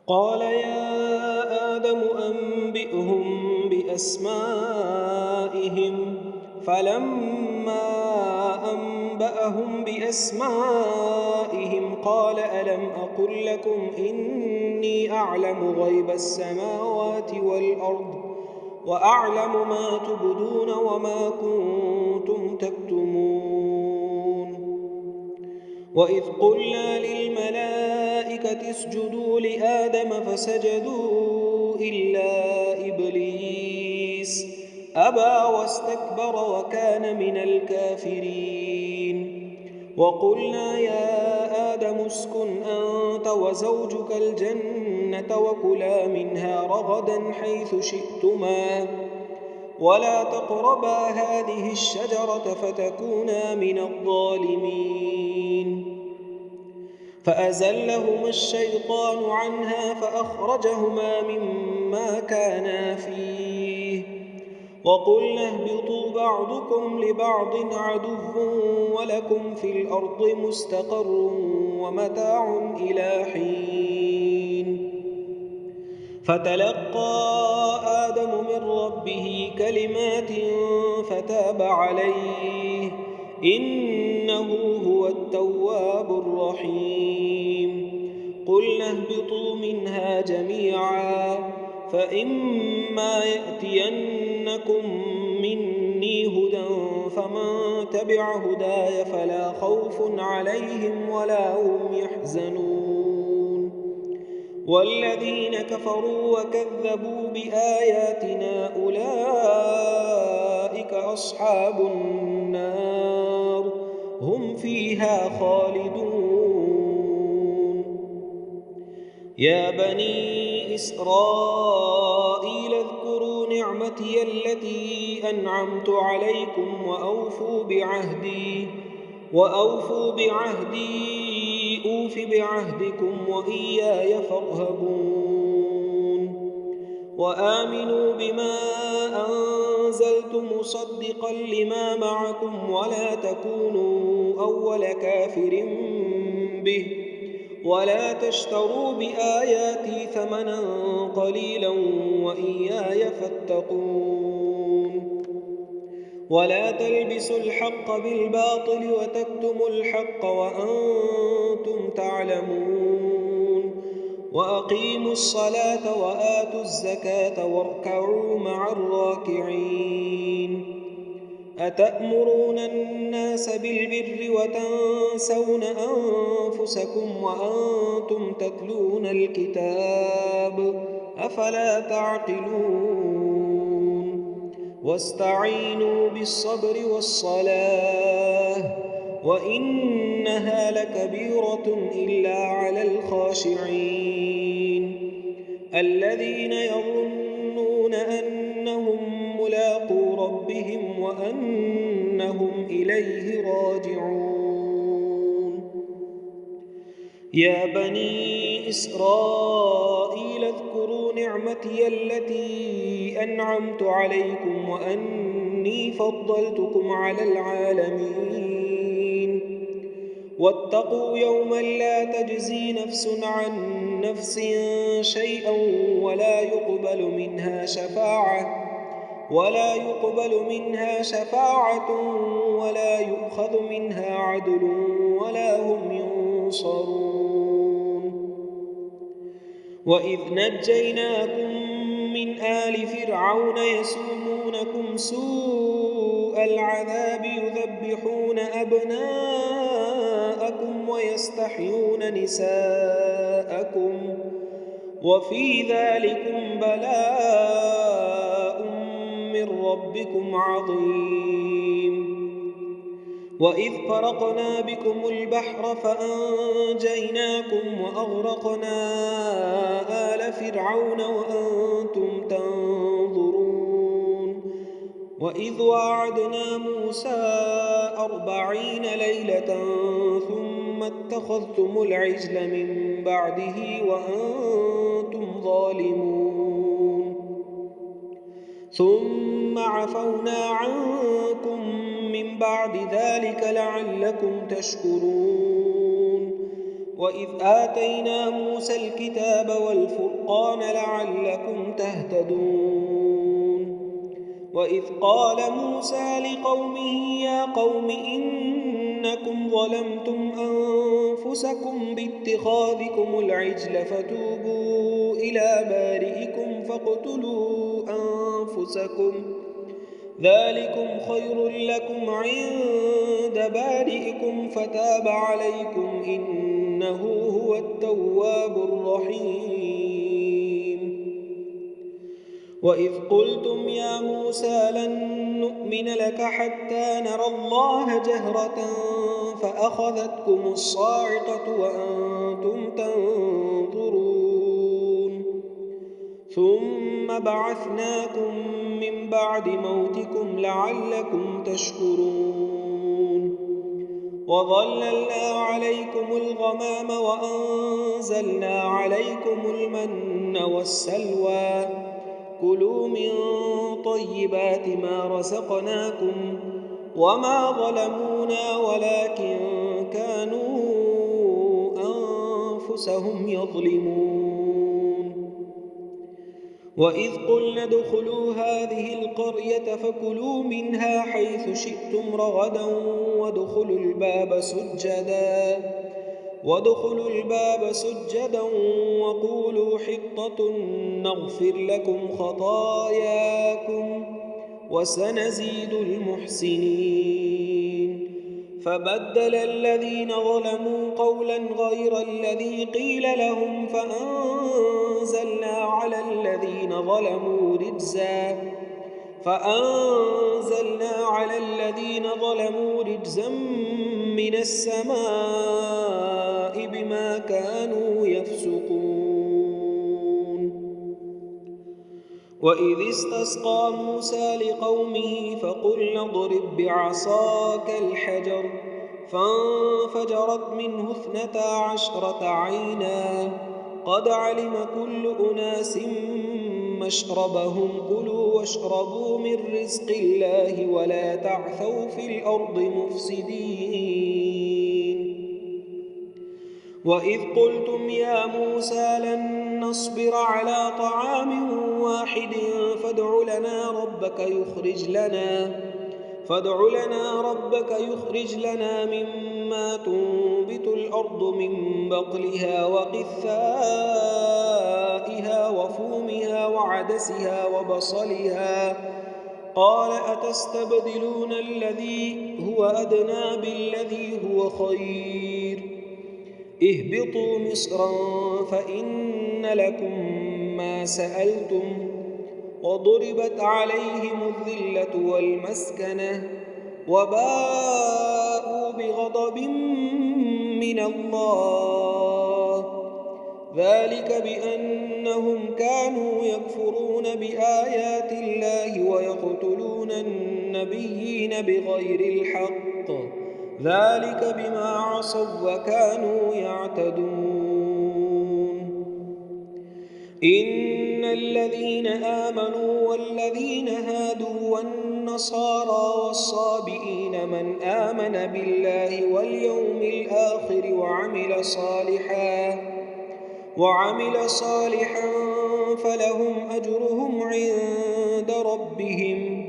قال يا آدم أنبئهم بأسمائهم فلما أنبأهم بأسمائهم قال ألم أقل لكم إني أعلم غيب السماوات والأرض وأعلم ما تبدون وما كنتم تكتمون وإذ قلنا للملائكة اسجدوا لآدم فسجدوا إلا إبليس أبى واستكبر وكان من الكافرين وقلنا يا آدم اسكن أنت وزوجك الجنة وكلا منها رغدا حيث شئتما ولا تقربا هذه الشجرة فتكونا من الظالمين فأزلهما الشيطان عنها فأخرجهما مما كانا فيه وقلنا اهبطوا بعضكم لبعض عدو ولكم في الأرض مستقر ومتاع إلى حين فتلقى آدم من ربه كلمات فتاب عليه إنه هو التواب الرحيم قلنا اهبطوا منها جميعا فإما يأتينكم مني هدى فمن تبع هداي فلا خوف عليهم ولا هم يحزنون والذين كفروا وكذبوا بآياتنا أولئك أصحاب النار هم فيها خالدون يا بني إسرائيل اذكروا نعمتي التي أنعمت عليكم وأوفوا بعهدي أوف بعهدكم وإياي فارهبون وآمنوا بما أنزلت مصدقا لما معكم ولا تكونوا أول كافر به ولا تشتروا بآياتي ثمنا قليلا وإياي فاتقون ولا تلبسوا الحق بالباطل وتكتموا الحق وأنتم تعلمون وأقيموا الصلاة وآتوا الزكاة واركعوا مع الراكعين أتأمرون الناس بالبر وتنسون أنفسكم وأنتم تتلون الكتاب أفلا تعقلون واستعينوا بالصبر والصلاة وإنها لكبيرة إلا على الخاشعين الذين يظنون أنهم ملاقو ربهم وأنهم إليه راجعون يا بني إسرائيل اذكروا نعمتي التي أنعمت عليكم وأني فضلتكم على العالمين واتقوا يوما لا تجزي نفس عن نفس شيئا ولا يقبل منها شفاعة ولا يؤخذ منها عدل ولا هم ينصرون وإذ نجيناكم من آل فرعون يسومونكم سوء العذاب يذبحون أبناءكم ويستحيون نساءكم وفي ذلكم بلاء من ربكم عظيم وإذ فرقنا بكم البحر فأنجيناكم وأغرقنا آل فرعون وأنتم تنظرون وإذ واعدنا موسى 40 ليلة ثم اتخذتم العجل من بعده وأنتم ظالمون ثم عفونا عنكم من بعد ذلك لعلكم تشكرون وإذ آتينا موسى الكتاب والفرقان لعلكم تهتدون وإذ قال موسى لقومه يا قوم إنكم ظلمتم أنفسكم باتخاذكم العجل فتوبوا إلى بارئكم فاقتلوا أنفسكم ذلكم خير لكم عند بارئكم فتاب عليكم إنه هو التواب الرحيم وإذ قلتم يا موسى لن نؤمن لك حتى نرى الله جهرة فأخذتكم الصاعقة وأنتم تنظرون ثم بعثناكم من بعد موتكم لعلكم تشكرون وظللنا عليكم الغمام وأنزلنا عليكم المن والسلوى كلوا من طيبات ما رزقناكم وما ظلمونا ولكن كانوا أنفسهم يظلمون وإذ قلنا ادخلوا هذه القرية فكلوا منها حيث شئتم رغدا وادخلوا الباب سجدا وقولوا حطة نغفر لكم خطاياكم وسنزيد المحسنين فبدل الذين ظلموا قولا غير الذي قيل لهم فأنزلنا على الذين ظلموا رجزا من السماء بما كانوا يفسقون وإذ استسقى موسى لقومه فقلنا اضرب بعصاك الحجر فانفجرت منه 12 عينا قد علم كل أناس مشربهم كلوا واشربوا من رزق الله ولا تعثوا في الأرض مفسدين وإذ قلتم يا موسى لن نصبر على طعام واحد فادع لنا ربك يخرج لنا مما تنبت الأرض من بقلها وقثائها وفومها وعدسها وبصلها قال أتستبدلون الذي هو أدنى بالذي هو خير اهبطوا مصرا فإن لكم ما سألتم وضربت عليهم الذلة والمسكنة وباءوا بغضب من الله ذلك بأنهم كانوا يكفرون بآيات الله ويقتلون النبيين بغير الحق ذلك بما عصوا وكانوا يعتدون إن الذين آمنوا والذين هادوا والنصارى والصابئين من آمن بالله واليوم الآخر وعمل صالحا فلهم أجرهم عند ربهم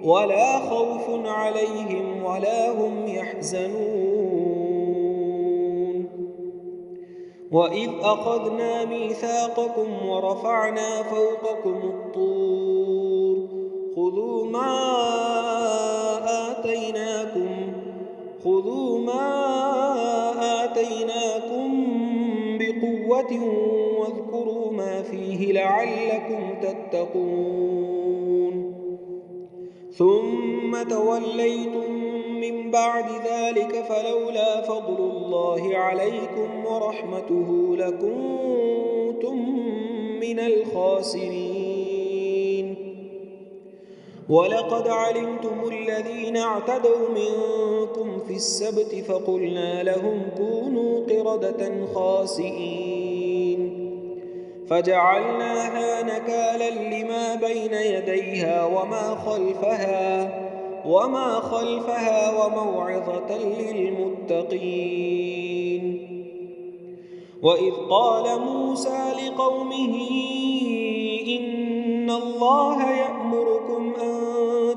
ولا خوف عليهم ولا هم يحزنون وإذ أخذنا ميثاقكم ورفعنا فوقكم الطور خذوا ما آتيناكم بقوة واذكروا ما فيه لعلكم تتقون ثم توليتم من بعد ذلك فلولا فضل الله عليكم ورحمته لكنتم من الخاسرين ولقد علمتم الذين اعتدوا منكم في السبت فقلنا لهم كونوا قردة خاسئين فجعلناها نكالا لما بين يديها وما خلفها وموعظة للمتقين وإذ قال موسى لقومه إن الله يأمركم أن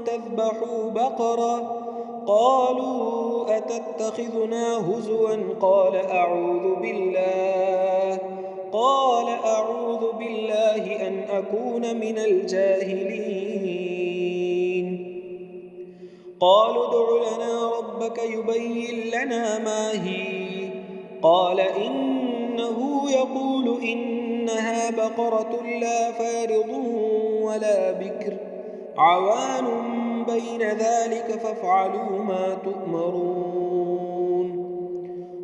تذبحوا بقرة قالوا أتتخذنا هزوا قال أعوذ بالله أن أكون من الجاهلين قالوا ادع لنا ربك يبين لنا ما هي قال إنه يقول إنها بقرة لا فارض ولا بكر عوان بين ذلك فافعلوا ما تؤمرون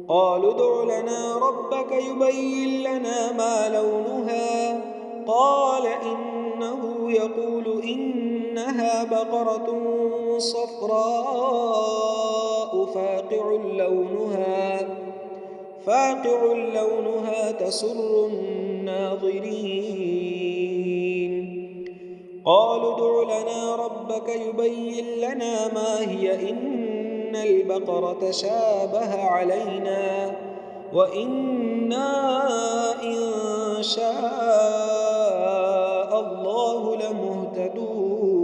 قالوا ادع لنا ربك يبين لنا ما لونها قال إنه يقول إنها بقرة صفراء فاقع لونها تسر الناظرين قالوا ادع لنا ربك يبين لنا ما هي إن البقرة شابه علينا وإنا إن شاء الله لمهتدون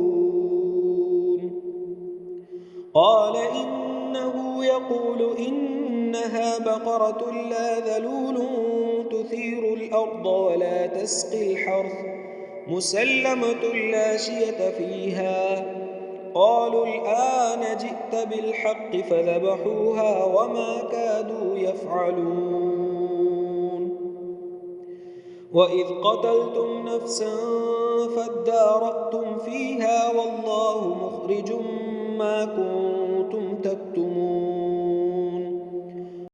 قال إنه يقول إنها بقرة لا ذلول تثير الأرض ولا تسقي الحرث مسلمة لا شية فيها قالوا الآن جئت بالحق فذبحوها وما كادوا يفعلون وإذ قتلتم نفسا فادارأتم فيها والله مخرج ما كنتم تكتمون